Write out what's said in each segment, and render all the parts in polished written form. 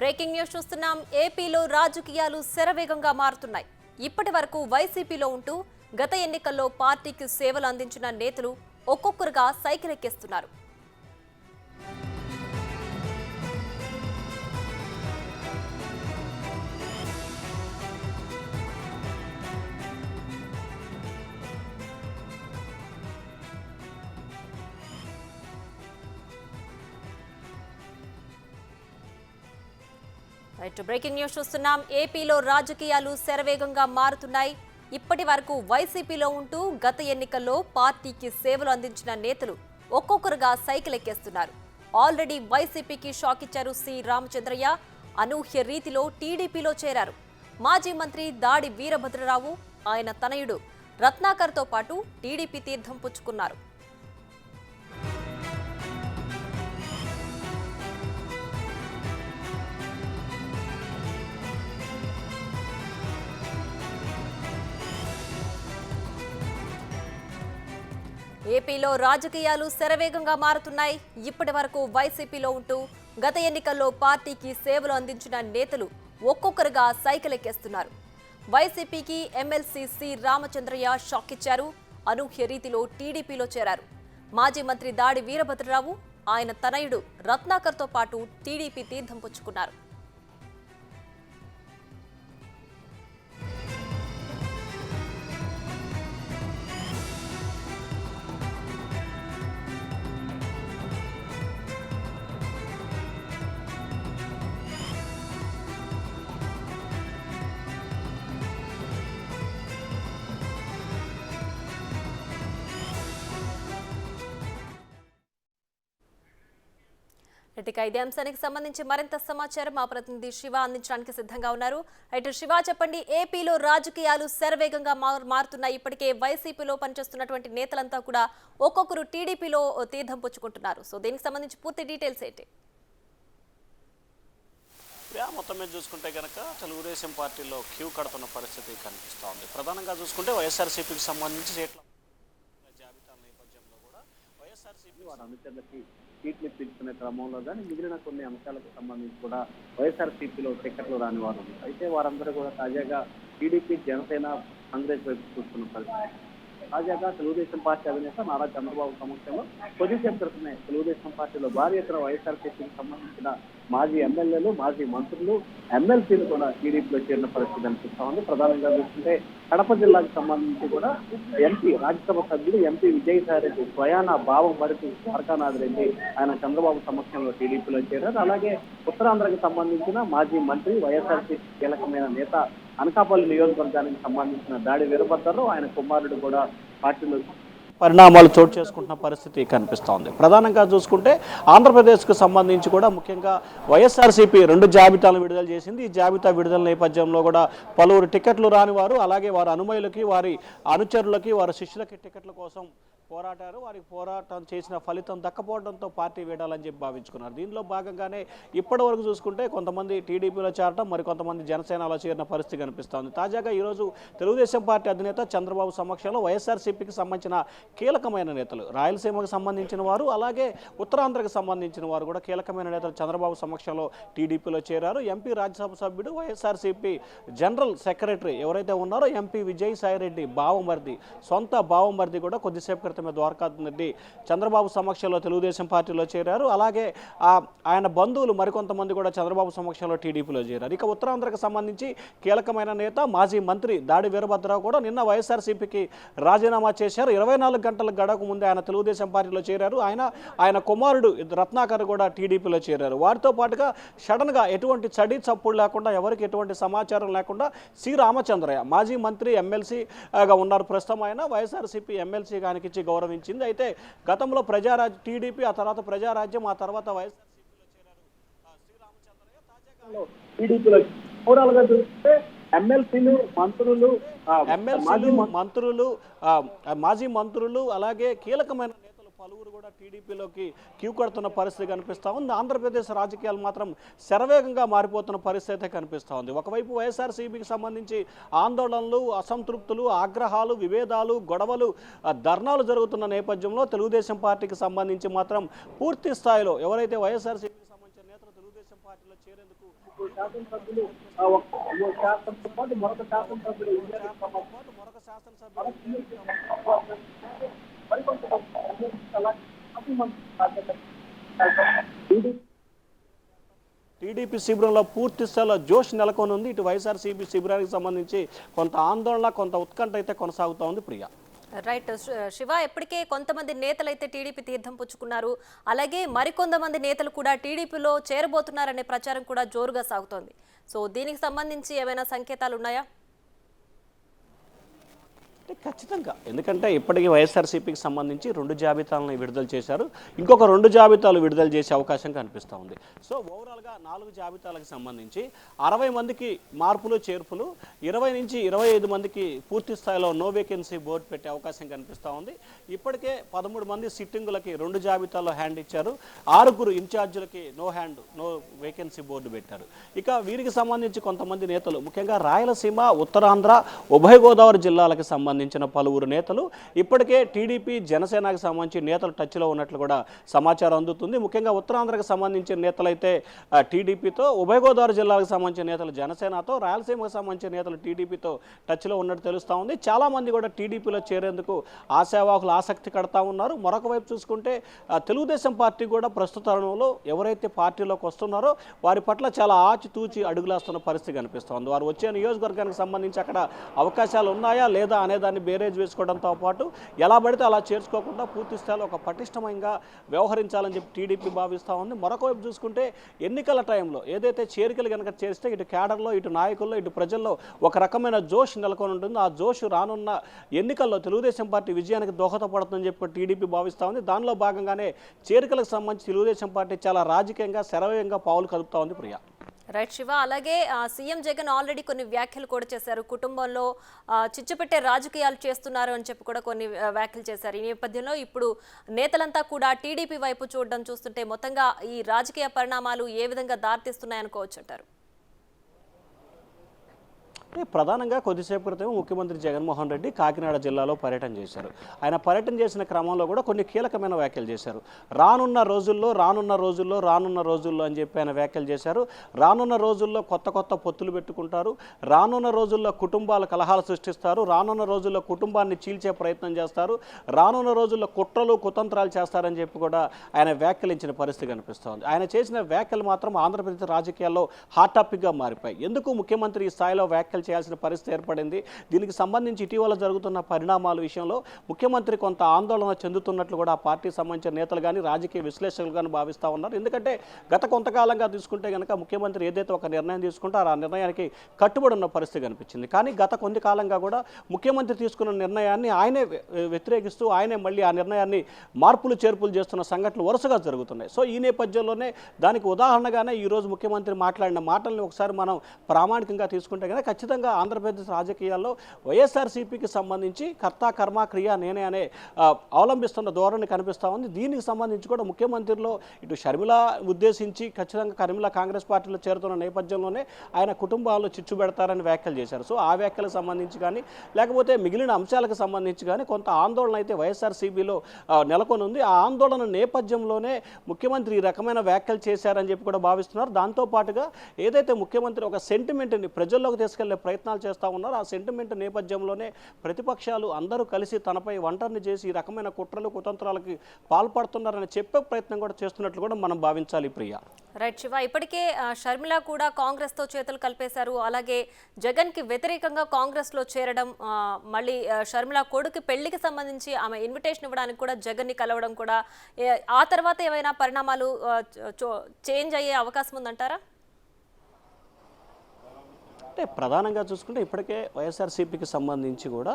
Breaking news చూస్తున్నాం. ఏపీలో రాజకీయాలు శరవేగంగా మారుతున్నాయి. ఇప్పటి వరకు వైసీపీలో ఉంటూ గత ఎన్నికల్లో పార్టీకి సేవలు అందించిన నేతలు ఒక్కొక్కరుగా సైకిల్ ఎక్కేస్తున్నారు. బ్రేకింగ్ న్యూస్ చూస్తున్నాం. ఏపీలో రాజకీయాలు శరవేగంగా మారుతున్నాయి. ఇప్పటి వరకు వైసీపీలో ఉంటూ గత ఎన్నికల్లో పార్టీకి సేవలు అందించిన నేతలు ఒక్కొక్కరుగా సైకిల్ ఎక్కేస్తున్నారు. ఆల్రెడీ వైసీపీకి షాక్ ఇచ్చారు సి రామచంద్రయ్య. అనూహ్య రీతిలో టీడీపీలో చేరారు. మాజీ మంత్రి దాడి వీరభద్రరావు, ఆయన తనయుడు రత్నాకర్తో పాటు టీడీపీ తీర్థం పుచ్చుకున్నారు. ఏపీలో రాజకీయాలు శరవేగంగా మారుతున్నాయి. ఇప్పటి వరకు వైసీపీలో ఉంటూ గత ఎన్నికల్లో పార్టీకి సేవలు అందించిన నేతలు ఒక్కొక్కరుగా సైకిల్ ఎక్కేస్తున్నారు. వైసీపీకి ఎమ్మెల్సీ సి రామచంద్రయ్య షాక్ ఇచ్చారు. అనూహ్య రీతిలో టీడీపీలో చేరారు. మాజీ మంత్రి దాడి వీరభద్రరావు, ఆయన తనయుడు రత్నాకర్తో పాటు టీడీపీ తీర్థం పుచ్చుకున్నారు. ఇక ఇదే అంశానికి సంబంధించి మరింత సమాచారం మా ప్రతినిధి శివ అందించడానికి సిద్ధంగా ఉన్నారు. అయితే శివ, చెప్పండి, ఏపీలో రాజకీయాలు శరవేగంగా మారుతున్నాయి. ఇప్పటికే వైసీపీలో పనిచేస్తున్నటువంటి నేతలంతా కూడా ఒక్కొక్కరు టీడీపీలో తీర్థం పుచ్చుకుంటున్నారు. సో దీనికి సంబంధించి పూర్తి డీటెయిల్స్ ఏంటి? మొత్తం మీద చూసుకుంటే కనుక తెలుగుదేశం పార్టీలో క్యూ కడుతున్న పరిస్థితి కనిపిస్తూ ఉంది. ప్రధానంగా చూసుకుంటే వైఎస్ఆర్సీపీకి సంబంధించి సీట్ల జాబితా నేపథ్యంలో కూడా వైఎస్ఆర్సీపీ వారి అనుచరులకి సీట్లు ఇప్పించుకునే క్రమంలో కానీ మిగిలిన కొన్ని అంశాలకు సంబంధించి కూడా వైఎస్ఆర్సీపీలో టికెట్లు రాని వారు ఉన్నారు. అయితే వారందరూ కూడా తాజాగా టీడీపీ, జనసేన, కాంగ్రెస్ వైపు చూస్తున్న పరిస్థితి. తాజాగా తెలుగుదేశం పార్టీ అధినేత నారా చంద్రబాబు సమక్షంలో కొద్దిసేపు క్రితమే తెలుగుదేశం పార్టీలో భారీ ఎత్తున వైఎస్ఆర్సీపీకి సంబంధించిన మాజీ ఎమ్మెల్యేలు, మాజీ మంత్రులు, ఎమ్మెల్సీలు కూడా టీడీపీలో చేరిన పరిస్థితి కనిపిస్తా ఉంది. ప్రధానంగా చూస్తుంటే కడప జిల్లాకు సంబంధించి కూడా ఎంపీ, రాజ్యసభ సభ్యుడు ఎంపీ విజయసాయిరెడ్డి స్వయాన భావం మరిచి ద్వారకానాథ్ రెడ్డి ఆయన చంద్రబాబు సమక్షంలో టీడీపీలో చేరారు. అలాగే ఉత్తరాంధ్రకు సంబంధించిన మాజీ మంత్రి, వైఎస్ఆర్సీపీ కీలకమైన నేత, అనకాపల్లి నియోజకవర్గానికి సంబంధించిన దాడి వీరభద్రరావు, ఆయన కుమారుడు కూడా పార్టీలో పరిణామాలు చోటు చేసుకుంటున్న పరిస్థితి కనిపిస్తూ ఉంది. ప్రధానంగా చూసుకుంటే ఆంధ్రప్రదేశ్కు సంబంధించి కూడా ముఖ్యంగా వైఎస్ఆర్సీపీ 2 జాబితాలు విడుదల చేసింది. ఈ జాబితా విడుదల నేపథ్యంలో కూడా పలువురు టికెట్లు రాని వారు, అలాగే వారి అనుమయులకి, వారి అనుచరులకి, వారి శిష్యులకి టికెట్ల కోసం పోరాటారు. వారికి పోరాటం చేసిన ఫలితం దక్కపోవడంతో పార్టీ వీడాలని చెప్పి భావించుకున్నారు. దీనిలో భాగంగానే ఇప్పటి వరకు చూసుకుంటే కొంతమంది టీడీపీలో చేరటం, మరి కొంతమంది జనసేనలో చేరిన పరిస్థితి కనిపిస్తోంది. తాజాగా ఈరోజు తెలుగుదేశం పార్టీ అధినేత చంద్రబాబు సమక్షంలో వైఎస్ఆర్సీపీకి సంబంధించిన కీలకమైన నేతలు, రాయలసీమకు సంబంధించిన వారు, అలాగే ఉత్తరాంధ్రకు సంబంధించిన వారు కూడా కీలకమైన నేతలు చంద్రబాబు సమక్షంలో టీడీపీలో చేరారు. ఎంపీ, రాజ్యసభ సభ్యుడు, వైఎస్ఆర్సీపీ జనరల్ సెక్రటరీ ఎవరైతే ఉన్నారో ఎంపీ విజయసాయిరెడ్డి బావమర్ది, సొంత బావమర్ది కూడా కొద్దిసేపు క్రితం ద్వారకానాథ్ రెడ్డి చంద్రబాబు సమక్షంలో తెలుగుదేశం పార్టీలో చేరారు. అలాగే ఆయన బంధువులు మరికొంతమంది కూడా చంద్రబాబు సమక్షంలో టీడీపీలో చేరారు. ఇక ఉత్తరాంధ్రకు సంబంధించి కీలకమైన నేత, మాజీ మంత్రి దాడి వీరభద్రరావు కూడా నిన్న వైఎస్ఆర్సీపీకి రాజీనామా చేశారు. 24 గంటల గడవకు ముందే ఆయన తెలుగుదేశం పార్టీలో చేరారు. ఆయన కుమారుడు రత్నాకర్ కూడా టీడీపీలో చేరారు. వారితో పాటుగా సడన్గా ఎటువంటి చడి చప్పుడు లేకుండా, ఎవరికి ఎటువంటి సమాచారం లేకుండా సి రామచంద్రయ్య మాజీ మంత్రి, ఎమ్మెల్సీగా ఉన్నారు. ప్రస్తుతం ఆయన వైఎస్ఆర్సీపీ ఎమ్మెల్సీ గానికి ఇచ్చి గౌరవించింది. అయితే గతంలో ప్రజారాజ్యం టీడీపీ, ఆ తర్వాత ప్రజారాజ్యం, ఆ తర్వాత వైఎస్ఆర్సీపీలో చేరారు సి రామచంద్రయ్య. తాజాగా టీడీపీలో ఓవరాల్గా చూస్తే ఎమ్మెల్సీలు, మాజీ మంత్రులు, అలాగే కీలకమైన నేతలు పలువురు కూడా టీడీపీలోకి క్యూ కడుతున్న పరిస్థితి కనిపిస్తూ ఉంది. ఆంధ్రప్రదేశ్ రాజకీయాలు మాత్రం శరవేగంగా మారిపోతున్న పరిస్థితి కనిపిస్తూ ఉంది. ఒకవైపు వైఎస్ఆర్సీపీకి సంబంధించి ఆందోళనలు, అసంతృప్తులు, ఆగ్రహాలు, విభేదాలు, గొడవలు, ధర్నాలు జరుగుతున్న నేపథ్యంలో తెలుగుదేశం పార్టీకి సంబంధించి మాత్రం పూర్తి స్థాయిలో ఎవరైతే వైఎస్ఆర్సీపీకి సంబంధించిన నేతలు తెలుగుదేశం పార్టీలో చేరేందుకు శాసనసభ్యులు శాసనతో పాటు మరొక శాసనసభ్యులు మరొక శాసనసభ్యులు టీడీపీ శిబిరంలో పూర్తి స్థాయిలో జోష్ నెలకొని ఉంది. ఇటు వైఎస్ఆర్సీపీ శిబిరానికి సంబంధించి కొంత ఆందోళన, కొంత ఉత్కంఠ అయితే కొనసాగుతూ ఉంది. ప్రియా, రైట్ శివ, ఇప్పటికే కొంతమంది నేతలు అయితే టీడీపీ తీర్థం పుచ్చుకున్నారు. అలాగే మరికొంతమంది నేతలు కూడా టీడీపీలో చేరబోతున్నారనే ప్రచారం కూడా జోరుగా సాగుతోంది. సో దీనికి సంబంధించి ఏమైనా సంకేతాలు ఉన్నాయా? ఖచ్చితంగా, ఎందుకంటే ఇప్పటికీ వైఎస్ఆర్సీపీకి సంబంధించి 2 జాబితాలను విడుదల చేశారు. ఇంకొక 2 జాబితాలు విడుదల చేసే అవకాశం కనిపిస్తూ ఉంది. సో ఓవరాల్గా 4 జాబితాలకు సంబంధించి 60 మందికి మార్పులు చేర్పులు, 20 నుంచి 25 మందికి పూర్తి స్థాయిలో నో వేకెన్సీ బోర్డు పెట్టే అవకాశం కనిపిస్తూ ఉంది. ఇప్పటికే 13 మంది సిట్టింగులకి 2 జాబితాల్లో హ్యాండ్ ఇచ్చారు. 6 ఇన్ఛార్జీలకి నో వేకెన్సీ బోర్డు పెట్టారు. ఇక వీరికి సంబంధించి కొంతమంది నేతలు, ముఖ్యంగా రాయలసీమ, ఉత్తరాంధ్ర, ఉభయ గోదావరి జిల్లాలకు సంబంధించిన పలువురు నేతలు ఇప్పటికే టీడీపీ, జనసేనకు సంబంధించి నేతలు టచ్లో ఉన్నట్లు కూడా సమాచారం అందుతుంది. ముఖ్యంగా ఉత్తరాంధ్రకు సంబంధించిన నేతలైతే టీడీపీతో, ఉభయ గోదావరి జిల్లాలకు సంబంధించిన నేతలు జనసేనతో, రాయలసీమకు సంబంధించిన నేతలు టీడీపీతో టచ్లో ఉన్నట్టు తెలుస్తూ ఉంది. చాలామంది కూడా టీడీపీలో చేరేందుకు ఆశావాహులు ఆసక్తి కడతా ఉన్నారు. మరొక వైపు చూసుకుంటే తెలుగుదేశం పార్టీ కూడా ప్రస్తుత తరుణంలో ఎవరైతే పార్టీలోకి వస్తున్నారో వారి పట్ల చాలా ఆచితూచి అడుగులేస్తున్న పరిస్థితి కనిపిస్తోంది. వారు వచ్చే నియోజకవర్గానికి సంబంధించి అక్కడ అవకాశాలు ఉన్నాయా లేదా అనేదాన్ని బేరేజ్ వేసుకోవడంతో పాటు ఎలా పడితే అలా చేర్చుకోకుండా పూర్తి స్థాయిలో ఒక పటిష్టంగా వ్యవహరించాలని చెప్పి టీడీపీ భావిస్తూ ఉంది. మరొక వైపు చూసుకుంటే ఎన్నికల టైంలో ఏదైతే చేరికలు కనుక చేస్తే ఇటు క్యాడర్లో, ఇటు నాయకుల్లో, ఇటు ప్రజల్లో ఒక రకమైన జోష్ నెలకొని ఉంటుంది. ఆ జోష్ రానున్న ఎన్నికల్లో తెలుగుదేశం పార్టీ విజయానికి దోహదపడుతుందని చెప్పి టీడీపీ భావిస్తూ ఉంది. దానిలో భాగంగానే చేరికలకు సంబంధించి తెలుగుదేశం పార్టీ చాలా రాజకీయంగా శరవేగంగా పావులు కదుపుతా ఉంది. ప్రియా, రైట్ శివ, అలాగే సీఎం జగన్ ఆల్రెడీ కొన్ని వ్యాఖ్యలు కూడా చేశారు. కుటుంబంలో చిచ్చుపెట్టే రాజకీయాలు చేస్తున్నారు అని చెప్పి కూడా కొన్ని వ్యాఖ్యలు చేశారు. ఈ నేపథ్యంలో ఇప్పుడు నేతలంతా కూడా టీడీపీ వైపు చూస్తుంటే మొత్తంగా ఈ రాజకీయ పరిణామాలు ఏ విధంగా దారితీస్తున్నాయనుకోవచ్చు అంటారు? ప్రధానంగా కొద్దిసేపు క్రితం ముఖ్యమంత్రి జగన్మోహన్ రెడ్డి కాకినాడ జిల్లాలో పర్యటన చేశారు. ఆయన పర్యటన చేసిన క్రమంలో కూడా కొన్ని కీలకమైన వ్యాఖ్యలు చేశారు. రానున్న రోజుల్లో అని చెప్పి ఆయన వ్యాఖ్యలు చేశారు. రానున్న రోజుల్లో కొత్త పొత్తులు పెట్టుకుంటారు, రానున్న రోజుల్లో కుటుంబాల కలహాలు సృష్టిస్తారు, రానున్న రోజుల్లో కుటుంబాన్ని చీల్చే ప్రయత్నం చేస్తారు, రానున్న రోజుల్లో కుట్రలు కుతంత్రాలు చేస్తారని చెప్పి కూడా ఆయన వ్యాఖ్యలించిన పరిస్థితి కనిపిస్తోంది. ఆయన చేసిన వ్యాఖ్యలు మాత్రం ఆంధ్రప్రదేశ్ రాజకీయాల్లో హాట్ టాపిక్గా మారిపోయి ఎందుకు ముఖ్యమంత్రి ఈ స్థాయిలో వ్యాఖ్యలు చేయాల్సిన పరిస్థితి ఏర్పడింది. దీనికి సంబంధించి ఇటీవల జరుగుతున్న పరిణామాల విషయంలో ముఖ్యమంత్రి కొంత ఆందోళన చెందుతున్నట్లు కూడా ఆ పార్టీకి సంబంధించిన నేతలు కానీ రాజకీయ విశ్లేషకులు కానీ భావిస్తూ ఉన్నారు. ఎందుకంటే గత కొంతకాలంగా తీసుకుంటే కనుక ముఖ్యమంత్రి ఏదైతే ఒక నిర్ణయం తీసుకుంటారో ఆ నిర్ణయానికి కట్టుబడి ఉన్న పరిస్థితి కనిపించింది. కానీ గత కొంత కాలంగా కూడా ముఖ్యమంత్రి తీసుకున్న నిర్ణయాన్ని ఆయనే వ్యతిరేకిస్తూ ఆయనే మళ్ళీ ఆ నిర్ణయాన్ని మార్పులు చేర్పులు చేస్తున్న సంఘటనలు వరుసగా జరుగుతున్నాయి. సో ఈ నేపథ్యంలోనే దానికి ఉదాహరణగానే ఈరోజు ముఖ్యమంత్రి మాట్లాడిన మాటల్ని ఒకసారి మనం ప్రామాణికంగా తీసుకుంటే కనుక ఖచ్చితంగా ఆంధ్రప్రదేశ్ రాజకీయాల్లో వైఎస్ఆర్సీపీకి సంబంధించి కర్త కర్మ క్రియ నేనే అనే అవలంబిస్తున్న ధోరణి కనిపిస్తూ ఉంది. దీనికి సంబంధించి కూడా ముఖ్యమంత్రిలో ఇటు షర్మిల ఉద్దేశించి ఖచ్చితంగా షర్మిల కాంగ్రెస్ పార్టీలో చేరుతున్న నేపథ్యంలోనే ఆయన కుటుంబాల్లో చిచ్చు పెడతారని వ్యాఖ్యలు చేశారు. సో ఆ వ్యాఖ్యలకు సంబంధించి కానీ లేకపోతే మిగిలిన అంశాలకు సంబంధించి కానీ కొంత ఆందోళన అయితే వైఎస్ఆర్సీపీలో నెలకొని ఉంది. ఆ ఆందోళన నేపథ్యంలోనే ముఖ్యమంత్రి ఈ రకమైన వ్యాఖ్యలు చేశారని చెప్పి కూడా భావిస్తున్నారు. దాంతోపాటుగా ఏదైతే ముఖ్యమంత్రి ఒక సెంటిమెంట్ని ప్రజల్లోకి తీసుకెళ్లే ప్రయత్నాలు చేస్తూ ఉన్నారు, ఆ సెంటిమెంట్ నేపథ్యంలోనే ప్రతిపక్షాలు అందరూ కలిసి తనపై ఒంటరిని చేసి ఈ రకమైన కుట్రలు కుతంత్రాలకి పాల్పడుతున్నారని చెప్పే ప్రయత్నం కూడా చేస్తున్నట్లు కూడా మనం భావించాలి. ప్రియా, రైట్ శివ, ఇప్పటికే షర్మిల కూడా కాంగ్రెస్ తో చేతులు కలిపేశారు. అలాగే జగన్ కి వ్యతిరేకంగా కాంగ్రెస్ లో చేరడం, మళ్ళీ షర్మిల కొడుకు పెళ్లికి సంబంధించి ఆమె ఇన్విటేషన్ ఇవ్వడానికి కూడా జగన్ ని కలవడం కూడా, ఆ తర్వాత ఏమైనా పరిణామాలు చేంజ్ అయ్యే అవకాశం ఉందంటారా? అంటే ప్రధానంగా చూసుకుంటే ఇప్పటికే వైఎస్ఆర్సీపీకి సంబంధించి కూడా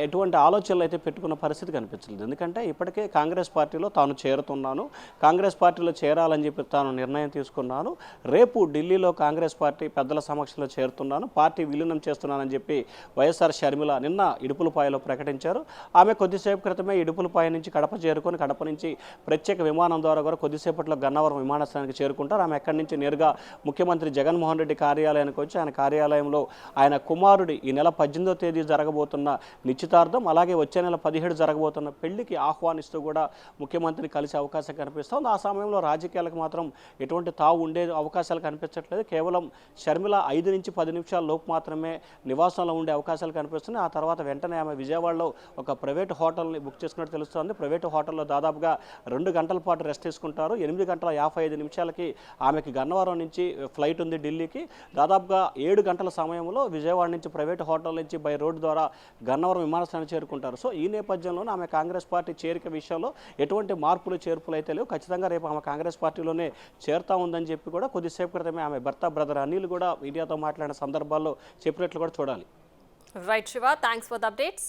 ఎటువంటి ఆలోచనలు అయితే పెట్టుకున్న పరిస్థితి కనిపించలేదు. ఎందుకంటే ఇప్పటికే కాంగ్రెస్ పార్టీలో తాను చేరుతున్నాను, కాంగ్రెస్ పార్టీలో చేరాలని చెప్పి తాను నిర్ణయం తీసుకున్నాను, రేపు ఢిల్లీలో కాంగ్రెస్ పార్టీ పెద్దల సమక్షంలో చేరుతున్నాను, పార్టీ విలీనం చేస్తున్నానని చెప్పి వైఎస్ఆర్ షర్మిల నిన్న ఇడుపులపాయలో ప్రకటించారు. ఆమె కొద్దిసేపు క్రితమే ఇడుపులపాయ నుంచి కడప చేరుకొని కడప నుంచి ప్రత్యేక విమానం ద్వారా కూడా కొద్దిసేపట్లో గన్నవరం విమానాశ్రయానికి చేరుకుంటారు. ఆమె ఎక్కడి నుంచి నేరుగా ముఖ్యమంత్రి జగన్మోహన్ రెడ్డి కార్యాలయానికి వచ్చి ఆయన కార్యాలయం కార్యాలయంలో ఆయన కుమారుడి ఈ నెల 18వ తేదీ జరగబోతున్న నిశ్చితార్థం, అలాగే వచ్చే నెల 17 జరగబోతున్న పెళ్లికి ఆహ్వానిస్తూ కూడా ముఖ్యమంత్రిని కలిసే అవకాశం కనిపిస్తోంది. ఆ సమయంలో రాజకీయాలకు మాత్రం ఎటువంటి తావు ఉండే అవకాశాలు కనిపించట్లేదు. కేవలం షర్మిల 5 నుంచి 10 నిమిషాల లోపు మాత్రమే నివాసంలో ఉండే అవకాశాలు కనిపిస్తున్నాయి. ఆ తర్వాత వెంటనే ఆమె విజయవాడలో ఒక ప్రైవేట్ హోటల్ని బుక్ చేసుకున్నట్టు తెలుస్తోంది. ప్రైవేట్ హోటల్లో దాదాపుగా 2 గంటల పాటు రెస్ట్ తీసుకుంటారు. 8:55 ఆమెకి గన్నవరం నుంచి ఫ్లైట్ ఉంది ఢిల్లీకి. దాదాపుగా 7 గంటల సమయంలో విజయవాడ నుంచి ప్రైవేట్ హోటల్ నుంచి బై రోడ్డు ద్వారా గన్నవరం విమానాశ్రయాన్ని చేరుకుంటారు. సో ఈ నేపథ్యంలోనే ఆమె కాంగ్రెస్ పార్టీ చేరిక విషయంలో ఎటువంటి మార్పులు చేర్పులు అయితే లేవు. ఖచ్చితంగా రేపు ఆమె కాంగ్రెస్ పార్టీలోనే చేరుతా ఉందని చెప్పి కూడా కొద్దిసేపు క్రితమే ఆమె భర్త బ్రదర్ అనిల్ కూడా మీడియాతో మాట్లాడిన సందర్భాల్లో చెప్పినట్లు కూడా చూడాలి. Right Shiva, thanks for the updates.